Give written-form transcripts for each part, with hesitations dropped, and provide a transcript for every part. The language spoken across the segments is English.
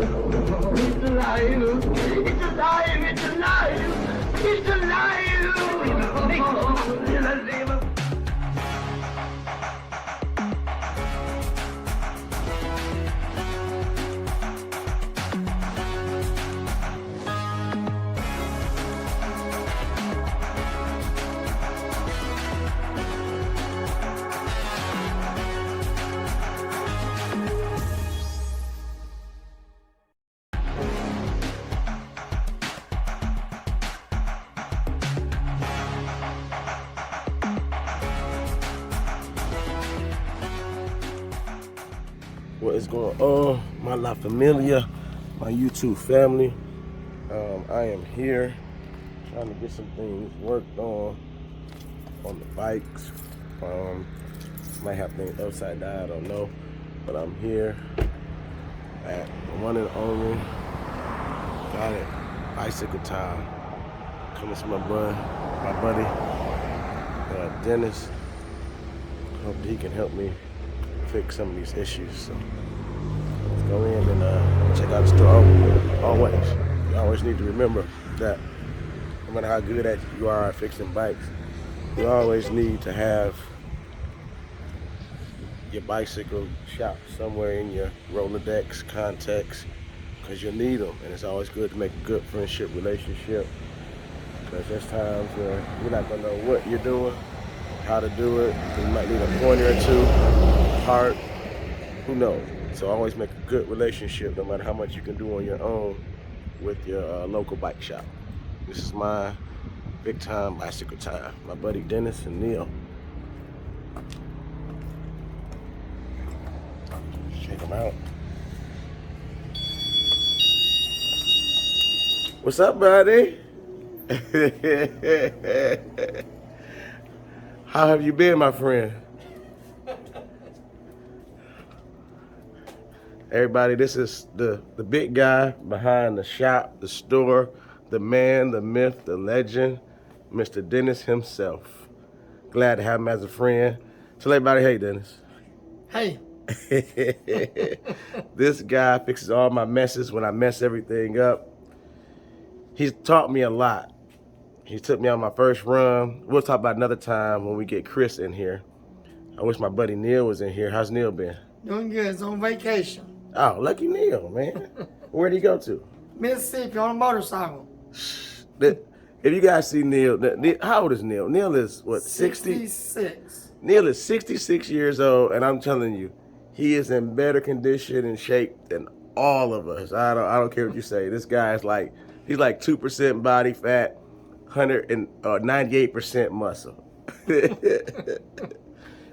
It's alive! It's alive! It's alive! It's alive! What is going on, my La Familia, my YouTube family? I am here trying to get some things worked on the bikes. Might have things upside down, I don't know, but I'm here at the one and only got it bicycle time. Coming to my buddy Dennis. Hope he can help me fix some of these issues. So let's go in and check out the store. You always need to remember that no matter how good at you are at fixing bikes, you always need to have your bicycle shop somewhere in your Rolodex contacts, because you'll need them, and it's always good to make a good friendship relationship, because there's times where you're not gonna know what you're doing, how to do it. You might need a pointer or two, part, who knows? So always make a good relationship, no matter how much you can do on your own with your local bike shop. This is my big time bicycle time. My buddy Dennis and Neil. Check them out. What's up, buddy? How have you been, my friend? Everybody, this is the big guy behind the shop, the store, the man, the myth, the legend, Mr. Dennis himself. Glad to have him as a friend. Tell everybody, hey, Dennis. Hey. This guy fixes all my messes when I mess everything up. He's taught me a lot. He took me on my first run. We'll talk about another time when we get Chris in here. I wish my buddy Neil was in here. How's Neil been? Doing good. It's on vacation. Oh, lucky Neil, man. Where'd he go to? Mississippi on a motorcycle. If you guys see Neil, how old is Neil? Neil is what, 60? 66. Neil is 66 years old, and I'm telling you, he is in better condition and shape than all of us. I don't care what you say. This guy is like, he's like 2% body fat, 98% muscle.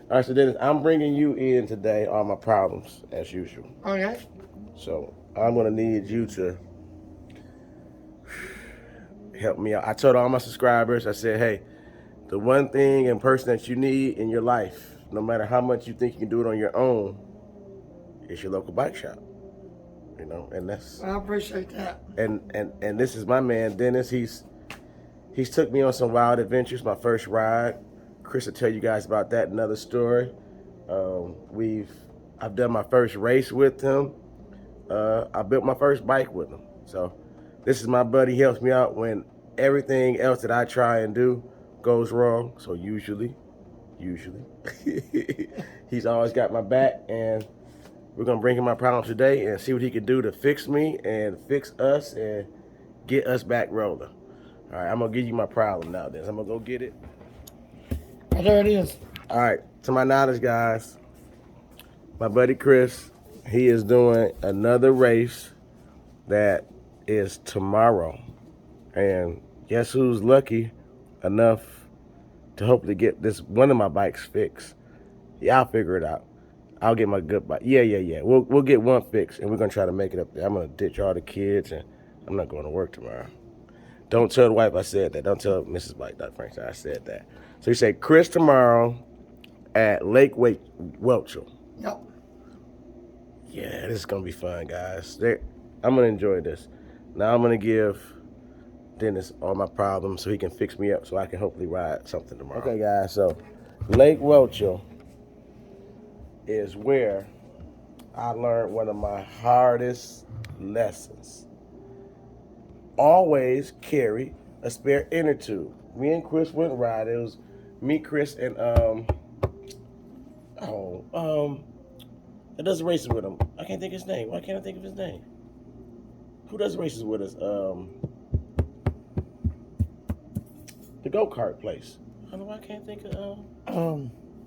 All right, so Dennis, I'm bringing you in today on my problems, as usual. Okay. So I'm gonna need you to help me out. I told all my subscribers, I said, hey, the one thing and person that you need in your life, no matter how much you think you can do it on your own, is your local bike shop. You know, and that's. I appreciate that. And this is my man, Dennis. He's took me on some wild adventures. My first ride. Chris will tell you guys about that, another story. I've done my first race with him. I built my first bike with him. So this is my buddy. He helps me out when everything else that I try and do goes wrong. So usually, he's always got my back, and we're gonna bring him my problems today and see what he can do to fix me and fix us and get us back rolling. All right, I'm gonna give you my problem now, then. I'm gonna go get it. Oh, there it is. All right, to my knowledge, guys, my buddy Chris, he is doing another race that is tomorrow. And guess who's lucky enough to hopefully get this one of my bikes fixed? Yeah, I'll figure it out. I'll get my good bike. Yeah. We'll get one fixed, and we're gonna try to make it up there. I'm gonna ditch all the kids, and I'm not going to work tomorrow. Don't tell the wife I said that. Don't tell Mrs. Bike, Dr. Frank, I said that. So you say Chris tomorrow at Lake Welchel. Yep. Yeah, this is gonna be fun, guys. I'm gonna enjoy this. Now I'm gonna give Dennis all my problems so he can fix me up so I can hopefully ride something tomorrow. Okay, guys, so Lake Welchel is where I learned one of my hardest lessons. Always carry a spare inner tube. Me and Chris went ride. It was me, Chris, and that does races with him. I can't think of his name. Why can't I think of his name? Who does races with us? The go-kart place. I don't know why I can't think of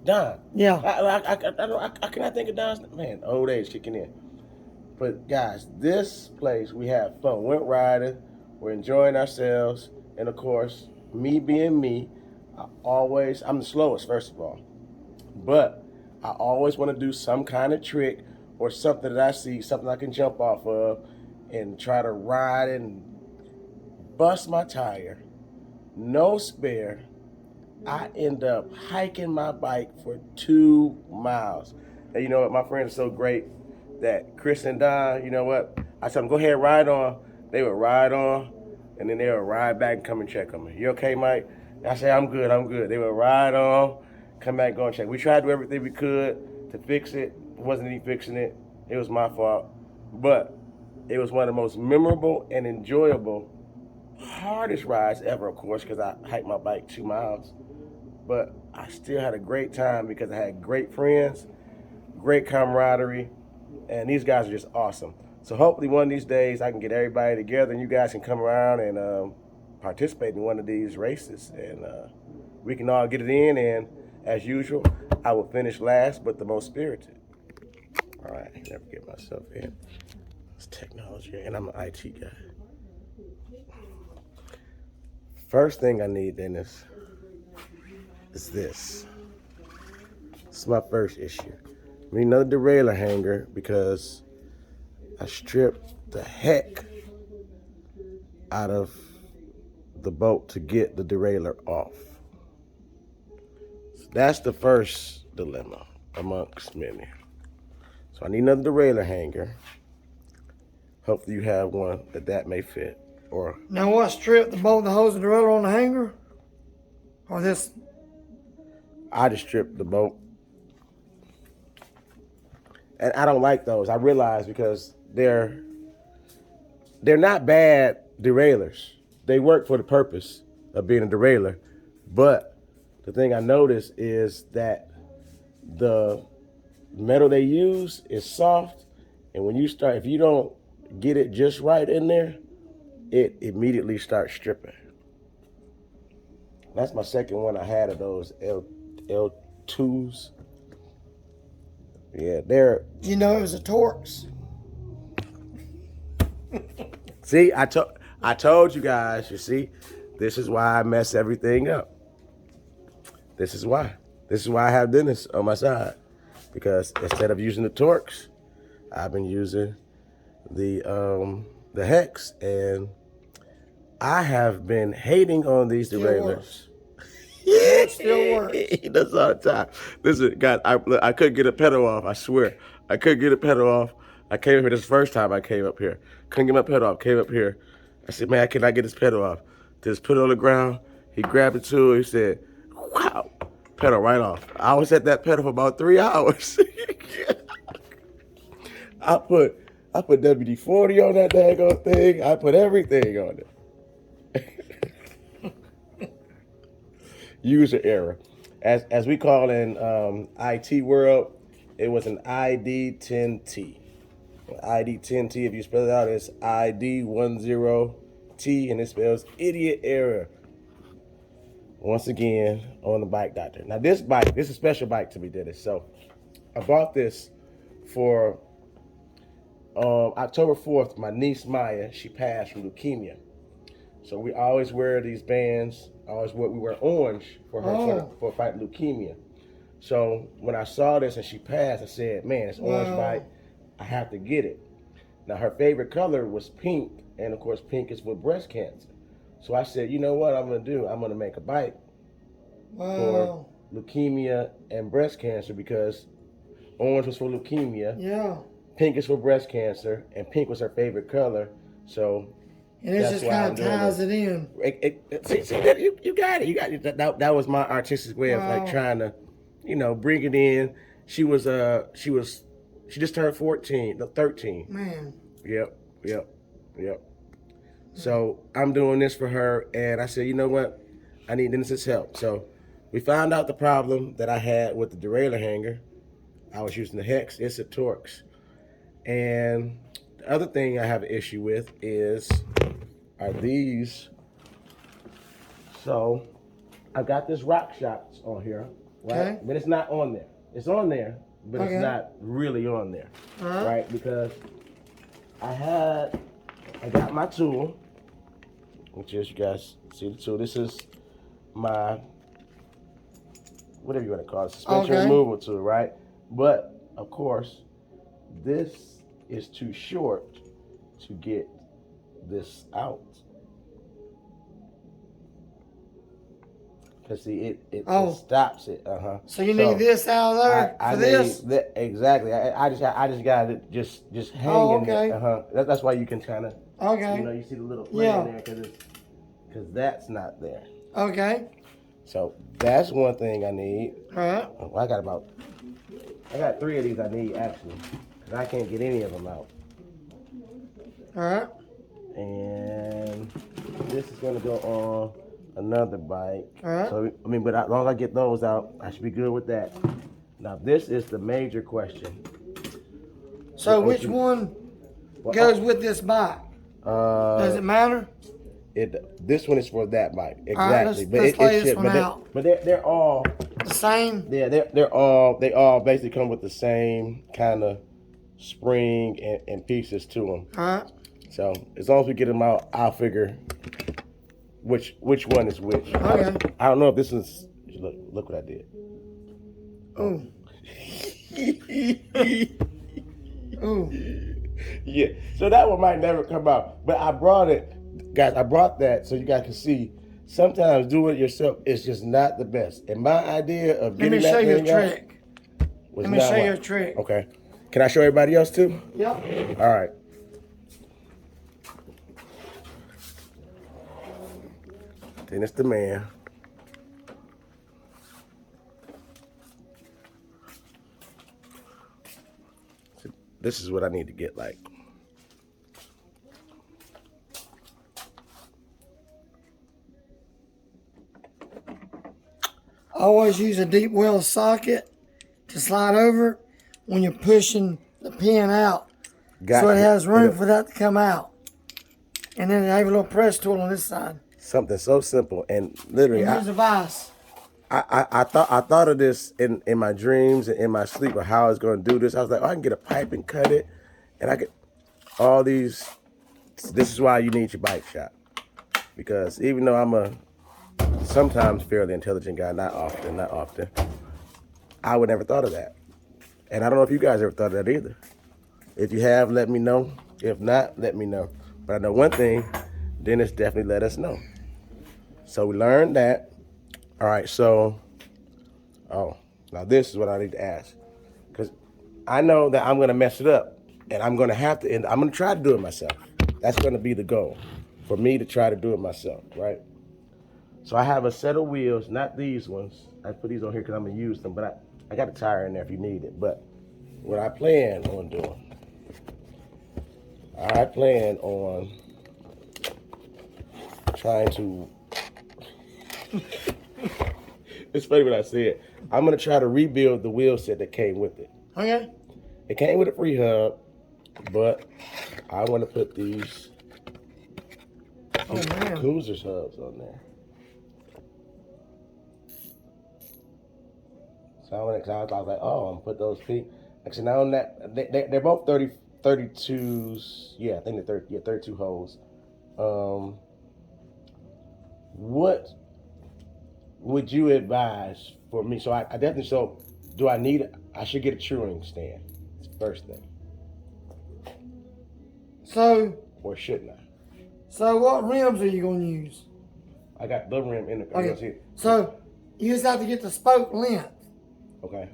Don. Yeah. I cannot think of Don's, man, old age kicking in. But guys, this place, we have fun. Went riding, we're enjoying ourselves, and of course, me being me, I'm the slowest, first of all. But I always want to do some kind of trick or something that I see, something I can jump off of and try to ride and bust my tire. No spare. I end up hiking my bike for 2 miles. And you know what? My friends are so great that Chris and Don, you know what? I told them, go ahead, ride on. They would ride on, and then they would ride back and come and check on me. You okay, Mike? I say, I'm good, I'm good. They would ride on, come back, go and check. We tried to do everything we could to fix it. It wasn't any fixing it. It was my fault. But it was one of the most memorable and enjoyable, hardest rides ever, of course, because I hiked my bike 2 miles. But I still had a great time because I had great friends, great camaraderie, and these guys are just awesome. So hopefully one of these days I can get everybody together and you guys can come around and participate in one of these races, and we can all get it in. And as usual, I will finish last but the most spirited. All right, I never get myself in. It's technology, and I'm an IT guy. First thing I need, Dennis, is this. This is my first issue. I need another derailleur hanger because I stripped the heck out of the boat to get the derailleur off. So that's the first dilemma amongst many. So I need another derailleur hanger. Hopefully you have one that may fit. Or Now what, strip the bolt, the hose, and the derailleur on the hanger? Or this? I just stripped the boat. And I don't like those. I realize because they're not bad derailleurs. They work for the purpose of being a derailleur. But the thing I noticed is that the metal they use is soft, and when you start, if you don't get it just right in there, it immediately starts stripping. That's my second one I had of those L2s. Yeah, they're... You know it was a Torx. See, I told you guys, you see, this is why I mess everything up. This is why. This is why I have Dennis on my side. Because instead of using the Torx, I've been using the Hex, and I have been hating on these derailleurs. It still works. He does all the time. Listen, guys, I couldn't get a pedal off. I swear, I couldn't get a pedal off. I came up here this first time I came up here. Couldn't get my pedal off. Came up here. I said, man, I cannot get this pedal off. Just put it on the ground. He grabbed it too. He said, wow, pedal right off. I was at that pedal for about 3 hours. I put WD-40 on that daggone thing. I put everything on it. User error. As we call in IT world, it was an ID10T. ID10T, if you spell it out, it's ID10T, and it spells idiot error. Once again, on the Bike Doctor. Now this bike, this is a special bike to me, Dennis. So I bought this for October 4th. My niece Maya, she passed from leukemia. So we always wear these bands. We wear orange for her for fighting leukemia. So when I saw this and she passed, I said, man, it's orange bike. I have to get it. Now her favorite color was pink, and of course pink is for breast cancer. So I said, you know what I'm gonna do? I'm gonna make a bike for leukemia and breast cancer, because orange was for leukemia. Yeah. Pink is for breast cancer, and pink was her favorite color. So and it just kind of ties it in. See, you got it. You got it. That was my artistic way of like trying to, bring it in. She just turned 13. Man. Yep. Yep. So I'm doing this for her, and I said, you know what? I need Dennis's help. So we found out the problem that I had with the derailleur hanger. I was using the Hex, it's a Torx. And the other thing I have an issue with are these. So I got this Rock Shots on here, right? Okay. But it's not on there. It's on there, but Okay. it's not really on there, right? Because I got my tool, which is, you guys see the tool. This is my, whatever you want to call it, suspension removal tool, right? But of course, this is too short to get this out. Cause see, it stops it. So you need this out of there for this? Exactly. I just got it just hanging there. That's why you can kind of, you know, you see the little flare there, cause that's not there. Okay. So that's one thing I need. All right. Well, I got 3 of these I need actually, cause I can't get any of them out. All right. And this is gonna go on another bike. All right. So I mean, but as long as I get those out, I should be good with that. Now this is the major question. So which one goes with this bike? Does it matter? This one is for that bike exactly, right, let's lay this one out. But they're all the same. Yeah, they all basically come with the same kind of spring and pieces to them. All right. So as long as we get them out, I'll figure which one is which. Okay. I don't know if this is. Look what I did. Oh. Oh. Yeah. So that one might never come out, but I brought it, guys. I brought that so you guys can see. Sometimes doing it yourself is just not the best. And my idea of getting that thing out was Let me show you a trick. Okay. Can I show everybody else too? Yep. All right. Dennis the man. So this is what I need to get like. I always use a deep well socket to slide over when you're pushing the pin out. So it has room for that to come out. And then I have a little press tool on this side. Something so simple and literally. And here's a vise. I thought of this in my dreams and in my sleep of how I was going to do this. I was like, oh, I can get a pipe and cut it, and I get all these. This is why you need your bike shop, because even though I'm a sometimes fairly intelligent guy, not often, I would never thought of that, and I don't know if you guys ever thought of that either. If you have, let me know. If not, let me know. But I know one thing, Dennis definitely let us know. So we learned that. All right, so, now this is what I need to ask. Because I know that I'm going to mess it up, and I'm going to have to, and I'm going to try to do it myself. That's going to be the goal, for me to try to do it myself, right? So I have a set of wheels, not these ones. I put these on here because I'm going to use them, but I got a tire in there if you need it. But what I plan on doing, I plan on trying to, it's funny what I said. I'm going to try to rebuild the wheel set that came with it. Okay. It came with a free hub, but I want to put these Cruisers hubs on there. So I was like, oh, I'm going to put those feet. Actually, now on that, they're both 32s. Yeah, I think they're 32 holes. What would you advise for me? So I definitely, do I need, I should get a truing stand. It's the first thing. So. Or shouldn't I? So what rims are you going to use? I got the rim in the car. Okay. So you just have to get the spoke length. Okay.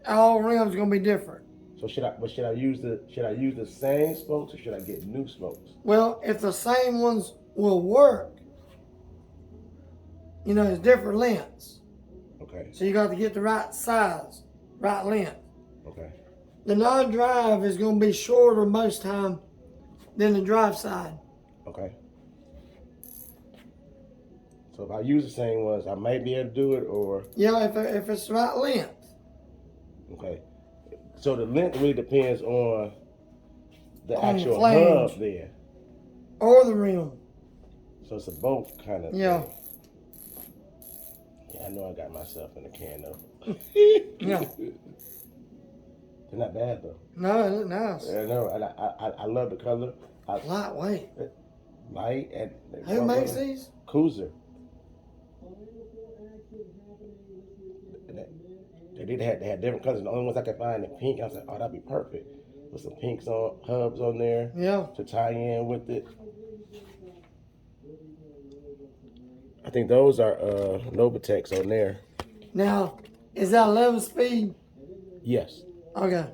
All rims are going to be different. So should I use the same spokes or should I get new spokes? Well, if the same ones will work, you know, it's different lengths. Okay. So you got to get the right size, right length. Okay. The non-drive is going to be shorter most time than the drive side. Okay. So if I use the same ones, I might be able to do it, or Yeah, if it's the right length. okay. So the length really depends on the On the actual flange. hub there. Or the rim. So it's a both kind of Yeah. thing. Yeah, I know I got myself in a can though. Yeah. They're not bad though. No, it looks nice. Yeah, no, I love the color. Lightweight. Light and Who makes these? Cruiser. They had different colors. The only ones I could find in pink. I was like, oh, that'd be perfect. With some pinks on hubs on there. Yeah. To tie in with it. I think those are Novatex on there. Now, is that 11 speed? Yes. Okay.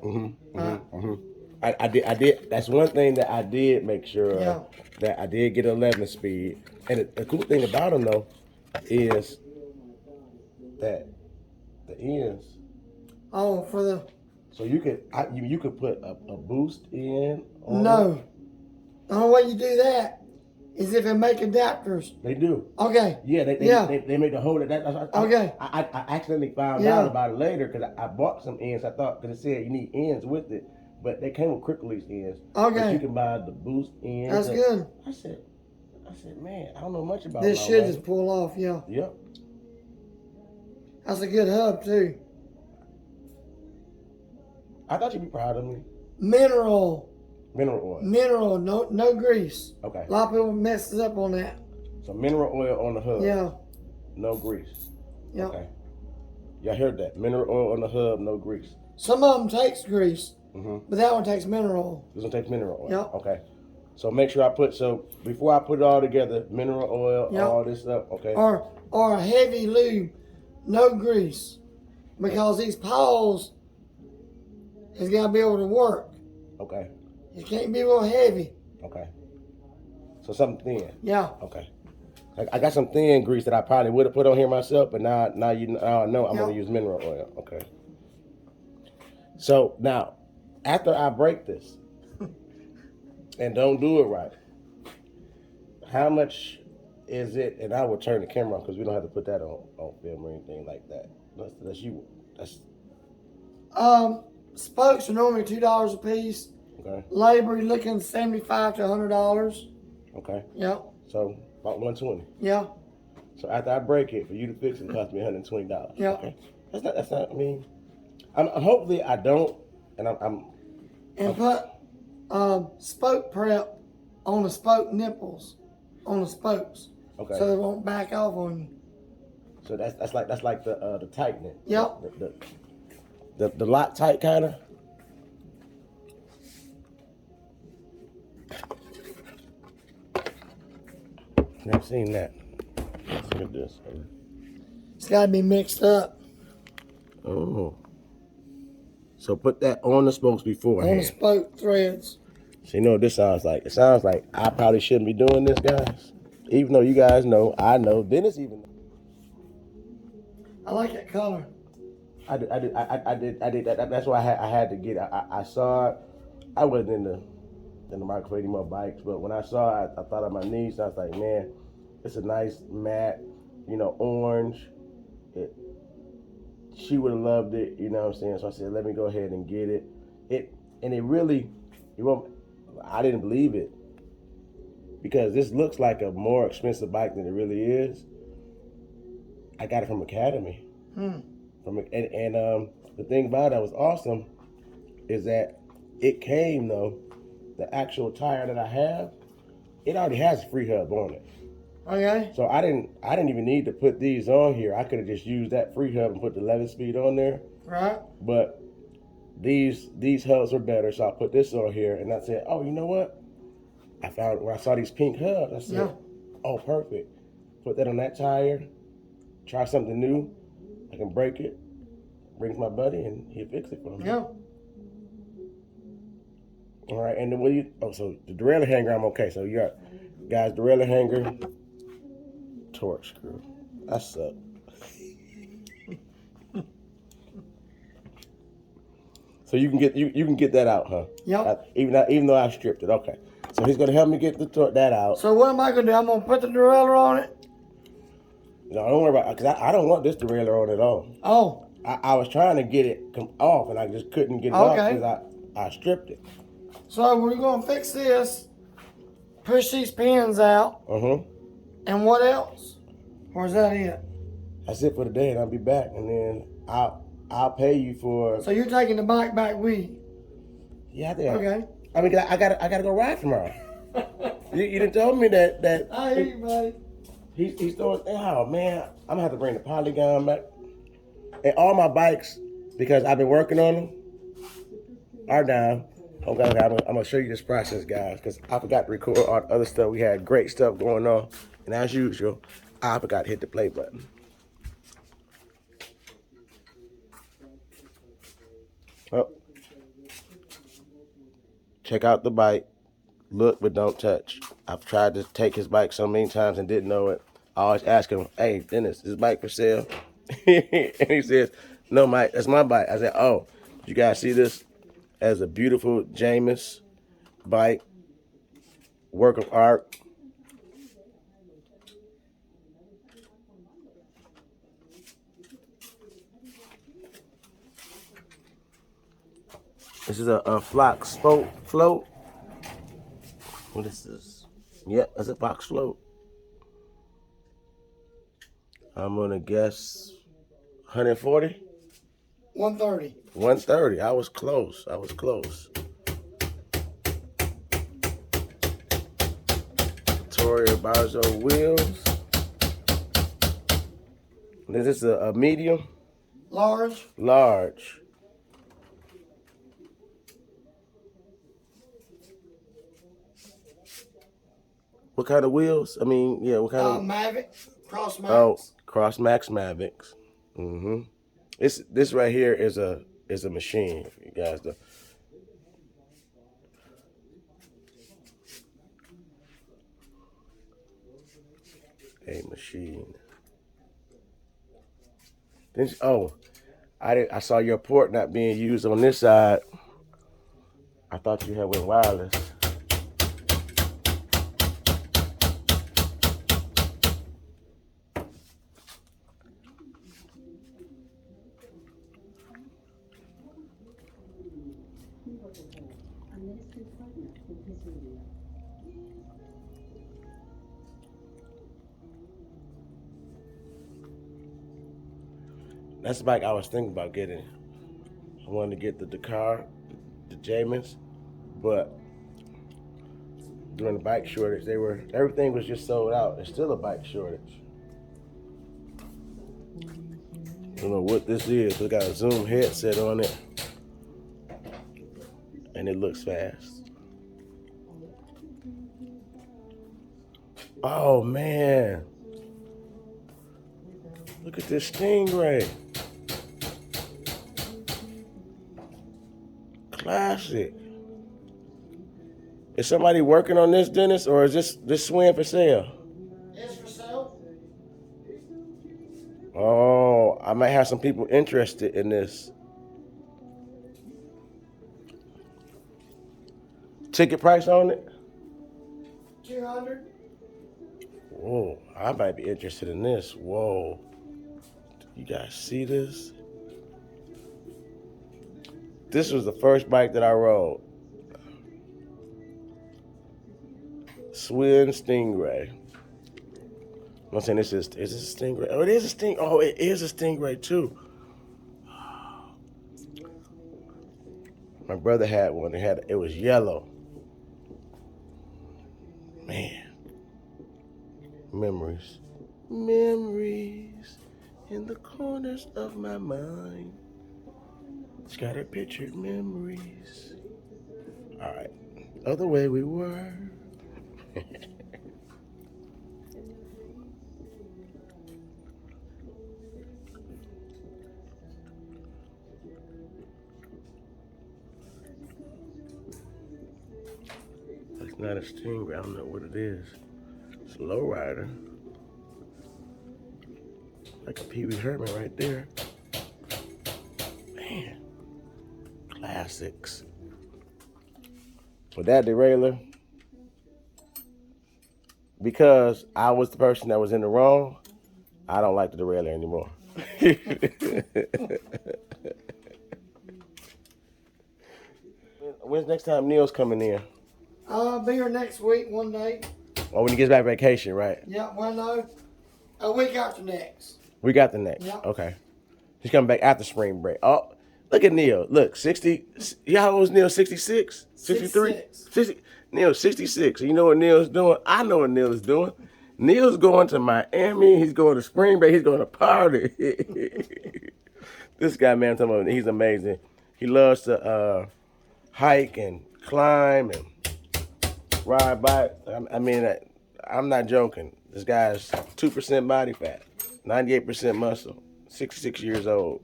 I did. That's one thing that I did make sure Yeah. that I did get 11 speed. And the cool thing about them though is that the ends. Oh, for the. So you could put a boost in. No. The only way you do that is if it make adapters. They do. Okay. Yeah, they make the whole that. Okay. I accidentally found out about it later because I bought some ends. I thought because it said you need ends with it, but they came with Crickley's ends. Okay. But you can buy the boost ends. That's good. I said, man, I don't know much about This should just pull off. Yeah. Yep. That's a good hub too. I thought you'd be proud of me. Mineral. Mineral oil. Mineral. No grease. Okay. A lot of people messes up on that. So mineral oil on the hub. Yeah. No grease. Yeah. Okay. Y'all heard that? Mineral oil on the hub, no grease. Some of them takes grease, Mm-hmm. but that one takes mineral. This one takes mineral oil. Yep. Okay. So make sure before I put it all together, mineral oil, Yep. all this stuff. Okay. Or a heavy lube, no grease, because these paws has got to be able to work. Okay. It can't be real heavy. Okay. So something thin. Yeah. Okay. I got some thin grease that I probably would have put on here myself, but now I know I'm gonna use mineral oil. Okay. So now, after I break this and don't do it right, how much is it? And I will turn the camera on because we don't have to put that on film or anything like that. That's Spokes are normally $2 a piece. okay. Labor, you're looking $75 to $100. Okay. Yep. So about $120. Yeah. So after I break it, for you to fix it, it cost me $120. Yeah. Okay. That's not. I mean, I'm hopefully I don't, and And put spoke prep on the spoke nipples, on the spokes. Okay. So they won't back off on you. So that's like the tightening. Yep. The lock tight kind of. Never seen that. Let's look at this. It's got to be mixed up Oh. So put that on the spokes on the beforehand. spoke threads. So you know what this sounds like? It sounds like I probably shouldn't be doing this, guys. Even though you guys know, I know, Dennis even. I like that color. I did. That's why I had to get it. I saw it. I wasn't in the market for any more bikes, but when I saw it, I thought of my niece. I was like, man, it's a nice matte, orange. She would have loved it, you know what I'm saying? So I said, let me go ahead and get it. I didn't believe it because this looks like a more expensive bike than it really is. I got it from Academy. And the thing about it that was awesome is that it came though, the actual tire that I have, it already has a free hub on it. Okay. So I didn't even need to put these on here. I could have just used that free hub and put the 11 speed on there. Right. But these hubs are better, so I put this on here and I said, oh, you know what? When I saw these pink hubs, I said, oh, perfect. Put that on that tire, try something new. I can break it, bring it to my buddy, and he'll fix it for me. Yeah. All right, and then so the derailleur hanger, I'm okay. So you got, guys, derailleur hanger, torch screw. I suck. So you can get that out, huh? Yep. Even though I stripped it, okay. So he's gonna help me get that out. So what am I gonna do? I'm gonna put the derailleur on it. No, don't worry about it, because I don't want this derailleur on at all. Oh. I was trying to get it off, and I just couldn't get it off because I stripped it. So we're gonna fix this. Push these pins out. And what else? Or is that it? That's it for the day, and I'll be back, and then I'll pay you for. So you're taking the bike back with you? Yeah, I think. Okay. I mean, I gotta go ride tomorrow. you done told me that. I hear you, buddy. He's throwing. Oh man, I'm gonna have to bring the polygon back. And all my bikes, because I've been working on them, are down. Okay, I'm gonna show you this process, guys, because I forgot to record all the other stuff. We had great stuff going on, and as usual, I forgot to hit the play button. Oh. Check out the bike. Look, but don't touch. I've tried to take his bike so many times and didn't know it. I always ask him, hey, Dennis, is this bike for sale? And he says, no, Mike, that's my bike. I said, oh, you guys see this as a beautiful Jameis bike, work of art. This is a Fox float. What is this? Yep, that's a Fox float. I'm gonna guess 140? 130. 130. I was close. Victoria Barzo wheels. This is a medium? Large. Large. What kind of wheels? I mean, yeah, what kind of? Mavic. Cross Max. Oh, Cross Max Mavics. This right here is a machine. You guys know. A machine. I saw your port not being used on this side. I thought you had went wireless. That's the bike I was thinking about getting. I wanted to get the Dakar, the Jameis, but during the bike shortage, everything was just sold out. There's still a bike shortage. I don't know what this is. It's got a Zoom headset on it, and it looks fast. Oh man, look at this Stingray. Classic. Is somebody working on this, Dennis, or is this swing for sale? It's for sale. Oh, I might have some people interested in this. Ticket price on it? $200. Whoa, I might be interested in this. Whoa. You guys see this? This was the first bike that I rode. Swin Stingray. I'm saying is this a Stingray? Oh, it is a Stingray. Oh, it is a Stingray too. My brother had one. It was yellow. Man. Memories. Memories in the corners of my mind. Scattered pictured memories. All right. Other way we were. It's not a Stingray. I don't know what it is. It's a lowrider. Like a MTB Helmet right there. Man. Classics. With that derailleur, because I was the person that was in the wrong, I don't like the derailleur anymore. When's next time Neil's coming in? I'll be here next week, one day. Oh, when he gets back vacation, right? Yeah, well, no. A week after next. We got the next. Yep. Okay. He's coming back after spring break. Oh, look at Neil. Look, 60. How old is Neil? 66? 63? 60. Neil, 66. You know what Neil's doing? I know what Neil is doing. Neil's going to Miami. He's going to spring break. He's going to party. This guy, man, I'm talking about, he's amazing. He loves to hike and climb and ride bike. I mean, I'm not joking. This guy's 2% body fat, 98% muscle, 66 years old.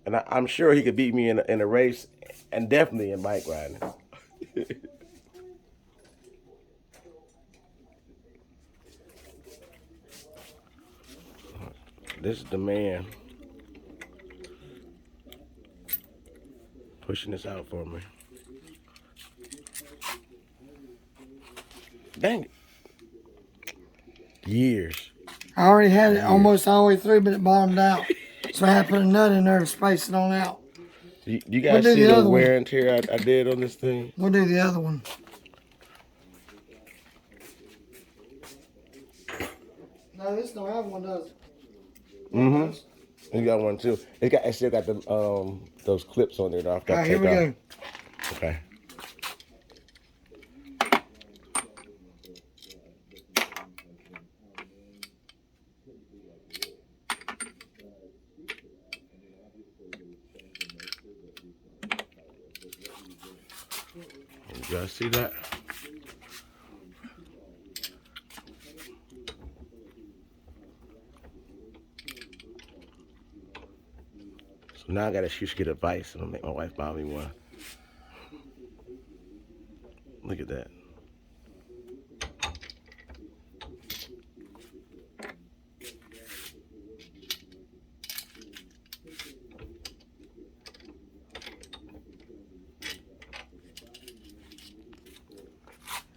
And I'm sure he could beat me in a race and definitely in bike riding. This is the man pushing this out for me. Dang it. Years. I already had it almost all the way through, but it bottomed out. So I had to put a nut in there to space it on out. You guys see the wear and tear I did on this thing? We'll do the other one. No, this don't have one, does it? Mm-hmm. You got one too. It still got them those clips on there that I've got to take off. Here we go. Okay. You guys see that? So now I gotta shoot to get advice. I'm gonna make my wife buy me one. Look at that.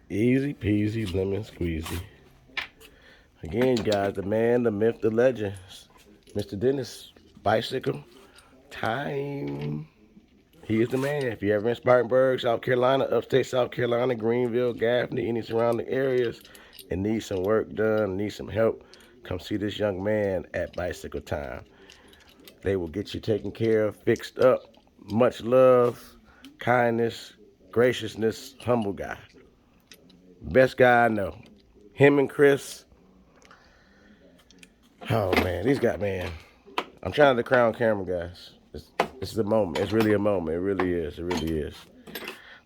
Easy peasy, lemon squeezy. Again, guys, the man, the myth, the legend, Mr. Dennis, bicycle time. He is the man. If you're ever in Spartanburg, South Carolina, upstate South Carolina, Greenville, Gaffney, any surrounding areas, and need some work done, need some help, come see this young man at Bicycle Time. They will get you taken care of, fixed up. Much love, kindness, graciousness, humble guy. Best guy I know. Him and Chris. Oh, man. These guys, man. I'm trying to crown camera, guys. This is a moment. It's really a moment. It really is. It really is.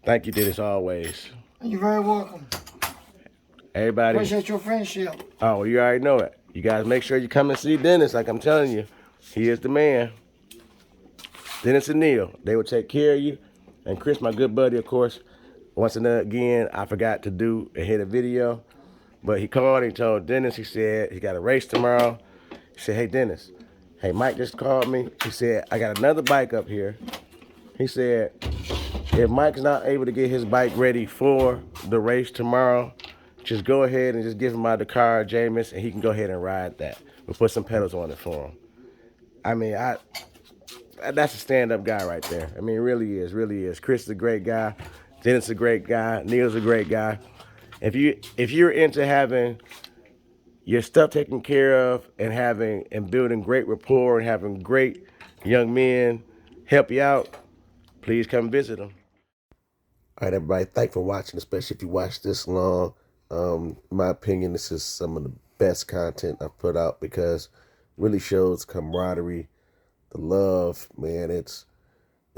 Thank you, Dennis, always. You're very welcome. Everybody. Appreciate your friendship. Oh, you already know it. You guys make sure you come and see Dennis, like I'm telling you. He is the man. Dennis and Neil. They will take care of you. And Chris, my good buddy, of course. Once and again, I forgot to do and hit a video, but he called and he told Dennis, he said he got a race tomorrow. He said, hey, Dennis, hey, Mike just called me. He said, I got another bike up here. He said, if Mike's not able to get his bike ready for the race tomorrow, just go ahead and just give him my Dakar Jameis and he can go ahead and ride that. We'll put some pedals on it for him. I mean, that's a stand-up guy right there. I mean, it really is, really is. Chris is a great guy. Dennis is a great guy. Neil's a great guy. If you're into having your stuff taken care of and building great rapport and having great young men help you out, please come visit them. All right, everybody. Thanks for watching, especially if you watched this long. In my opinion, this is some of the best content I've put out because it really shows camaraderie, the love, man. It's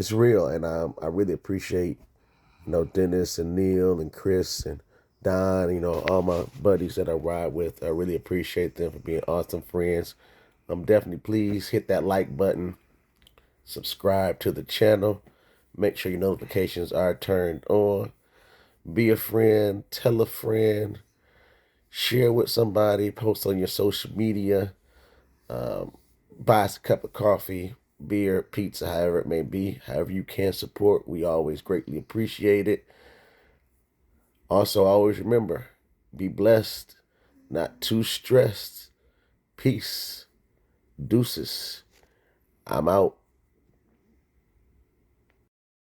real, and I really appreciate Dennis and Neil and Chris and Don, all my buddies that I ride with. I really appreciate them for being awesome friends. Definitely please hit that like button, subscribe to the channel, make sure your notifications are turned on, be a friend, tell a friend, share with somebody, post on your social media, buy us a cup of coffee, beer, pizza, however it may be, however you can support. We always greatly appreciate it. Also, always remember, Be blessed, not too stressed. Peace. Deuces. I'm out.